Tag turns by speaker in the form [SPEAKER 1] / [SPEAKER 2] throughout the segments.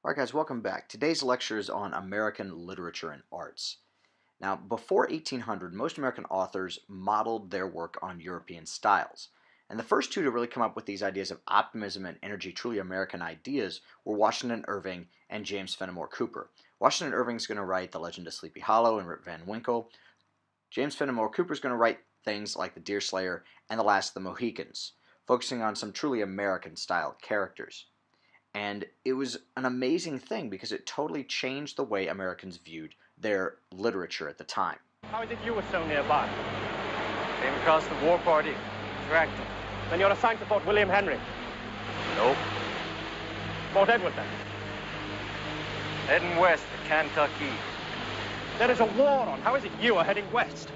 [SPEAKER 1] Alright guys, welcome back. Today's lecture is on American literature and arts. Now, before 1800, most American authors modeled their work on European styles. And the first two to really come up with these ideas of optimism and energy, truly American ideas, were Washington Irving and James Fenimore Cooper. Washington Irving is going to write The Legend of Sleepy Hollow and Rip Van Winkle. James Fenimore Cooper is going to write things like The Deerslayer and The Last of the Mohicans, focusing on some truly American style characters. And it was an amazing thing because it totally changed the way Americans viewed their literature at the time.
[SPEAKER 2] How is it you were so nearby?
[SPEAKER 3] Came across the war party. Tracked them.
[SPEAKER 2] Then you're assigned to Fort William Henry.
[SPEAKER 3] Nope.
[SPEAKER 2] Fort Edward, then.
[SPEAKER 3] Heading west to Kentucky.
[SPEAKER 2] There is a war on. How is it you are heading west?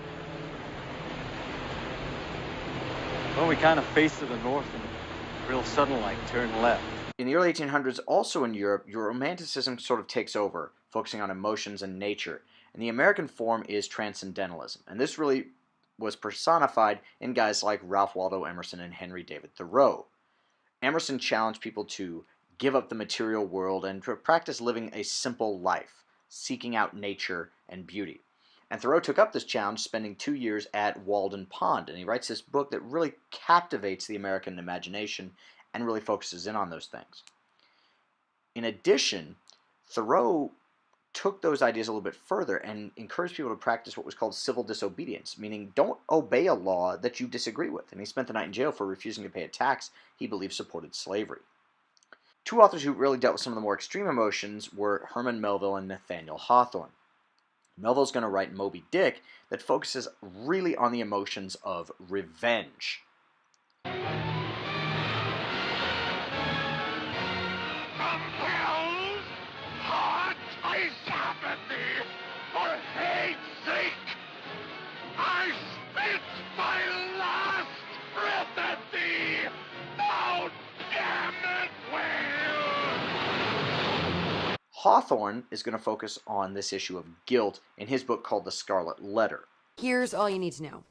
[SPEAKER 3] Well, we kind of faced to the north and real sudden like turned left.
[SPEAKER 1] In the early 1800s, also in Europe, your romanticism sort of takes over, focusing on emotions and nature. And the American form is transcendentalism. And this really was personified in guys like Ralph Waldo Emerson and Henry David Thoreau. Emerson challenged people to give up the material world and to practice living a simple life, seeking out nature and beauty. And Thoreau took up this challenge, spending 2 years at Walden Pond, and he writes this book that really captivates the American imagination and really focuses in on those things. In addition, Thoreau took those ideas a little bit further and encouraged people to practice what was called civil disobedience, meaning don't obey a law that you disagree with. And he spent the night in jail for refusing to pay a tax he believed supported slavery. Two authors who really dealt with some of the more extreme emotions were Herman Melville and Nathaniel Hawthorne. Melville's going to write Moby Dick that focuses really on the emotions of revenge.
[SPEAKER 4] For hate's sake, I spit my last breath at thee, thou damned whale!
[SPEAKER 1] Hawthorne is going to focus on this issue of guilt in his book called The Scarlet Letter.
[SPEAKER 5] Here's all you need to know.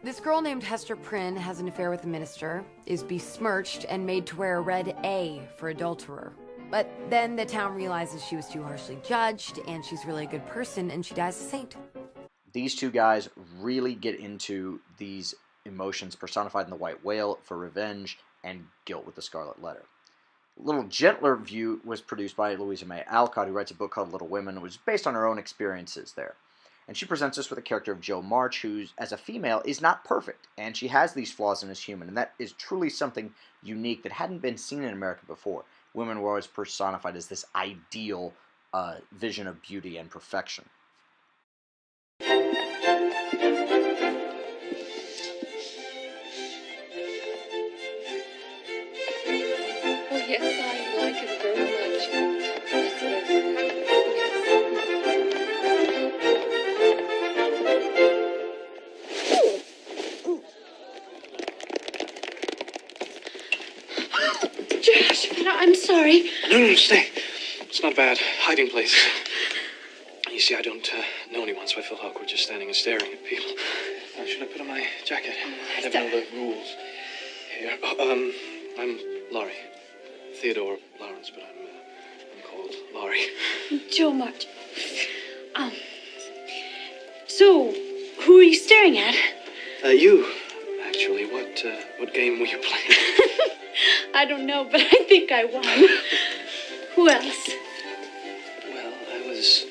[SPEAKER 5] This girl named Hester Prynne has an affair with the minister, is besmirched, and made to wear a red A for adulterer. But then the town realizes she was too harshly judged, and she's really a good person, and she dies a saint.
[SPEAKER 1] These two guys really get into these emotions personified in the White Whale for revenge and guilt with the Scarlet Letter. A little gentler view was produced by Louisa May Alcott, who writes a book called Little Women, which is based on her own experiences there. And she presents us with a character of Jo March, who, as a female, is not perfect, and she has these flaws and is human, and that is truly something unique that hadn't been seen in America before. Women were always personified as this ideal vision of beauty and perfection.
[SPEAKER 6] Oh, yes, I like it very much. Yes, yes. Josh, I'm sorry.
[SPEAKER 7] No, stay. It's not bad. Hiding place. You see, I don't know anyone, so I feel awkward just standing and staring at people. Should I put on my jacket? I never know the rules. Here. I'm Laurie. Theodore Lawrence, but I'm called Laurie.
[SPEAKER 6] Jo March. So, who are you staring at?
[SPEAKER 7] You, actually. What game were you playing?
[SPEAKER 6] I don't know, but I think I won. Who else?
[SPEAKER 7] Well, I was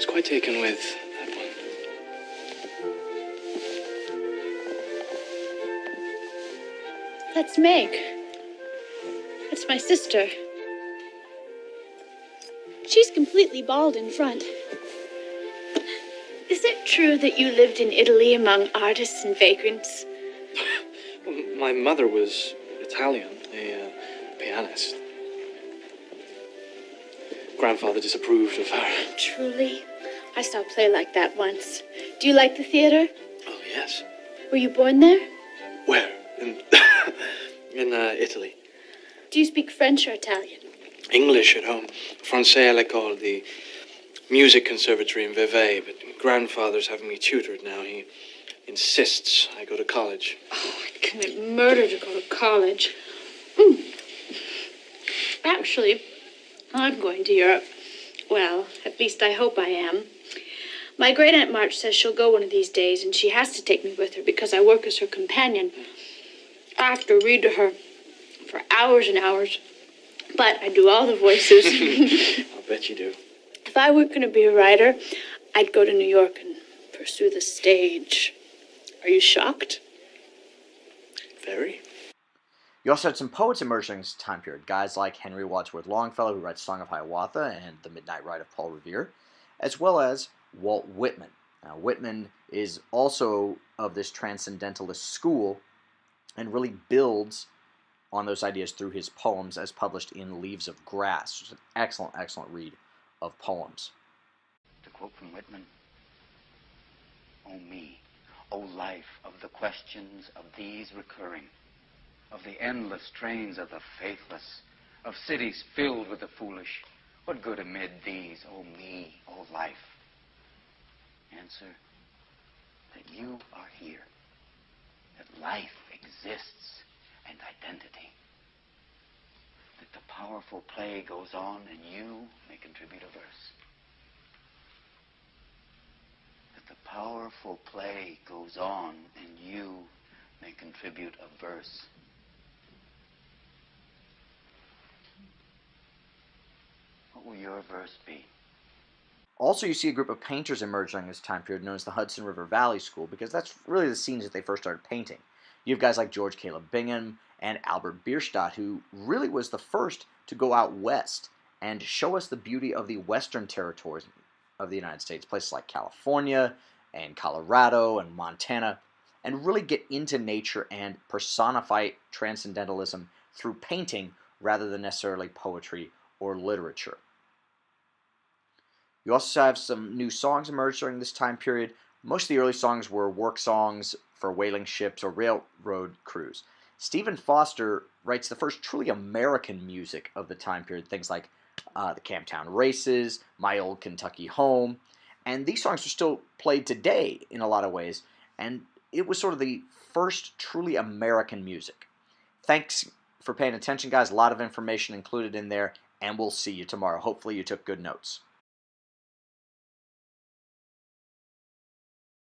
[SPEAKER 7] quite taken with that one.
[SPEAKER 6] That's Meg. That's my sister. She's completely bald in front. Is it true that you lived in Italy among artists and vagrants?
[SPEAKER 7] Well, my mother was Italian, a pianist. Grandfather disapproved of her.
[SPEAKER 6] Truly? I saw a play like that once. Do you like the theater?
[SPEAKER 7] Oh, yes.
[SPEAKER 6] Were you born there?
[SPEAKER 7] Where? In Italy.
[SPEAKER 6] Do you speak French or Italian?
[SPEAKER 7] English at home. Francais à l'école, the music conservatory in Vevey, but grandfather's having me tutored now. He insists I go to college.
[SPEAKER 6] Oh, I'd commit murder to go to college. Actually, I'm going to Europe. Well, at least I hope I am. My great Aunt March says she'll go one of these days, and she has to take me with her because I work as her companion. I have to read to her for hours and hours, but I do all the voices.
[SPEAKER 7] I'll bet you do.
[SPEAKER 6] If I weren't going to be a writer, I'd go to New York and pursue the stage. Are you shocked?
[SPEAKER 7] Very.
[SPEAKER 1] You also had some poets emerging in this time period, guys like Henry Wadsworth Longfellow, who writes Song of Hiawatha and The Midnight Ride of Paul Revere, as well as Walt Whitman. Now, Whitman is also of this transcendentalist school and really builds on those ideas through his poems as published in Leaves of Grass, which is an excellent, excellent read of poems.
[SPEAKER 8] To quote from Whitman, "O me, O life of the questions of these recurring, of the endless trains of the faithless, of cities filled with the foolish, what good amid these, O me, O life? Answer, that you are here, that life exists and identity, that the powerful play goes on and you may contribute a verse. That the powerful play goes on and you may contribute a verse. What will your verse be?"
[SPEAKER 1] Also, you see a group of painters emerge during this time period known as the Hudson River Valley School, because that's really the scenes that they first started painting. You have guys like George Caleb Bingham and Albert Bierstadt, who really was the first to go out west and show us the beauty of the western territories of the United States, places like California and Colorado and Montana, and really get into nature and personify transcendentalism through painting rather than necessarily poetry or literature. You also have some new songs emerge during this time period. Most of the early songs were work songs for whaling ships or railroad crews. Stephen Foster writes the first truly American music of the time period, things like the Camptown Races, My Old Kentucky Home, and these songs are still played today in a lot of ways, and it was sort of the first truly American music. Thanks for paying attention, guys. A lot of information included in there, and we'll see you tomorrow. Hopefully you took good notes.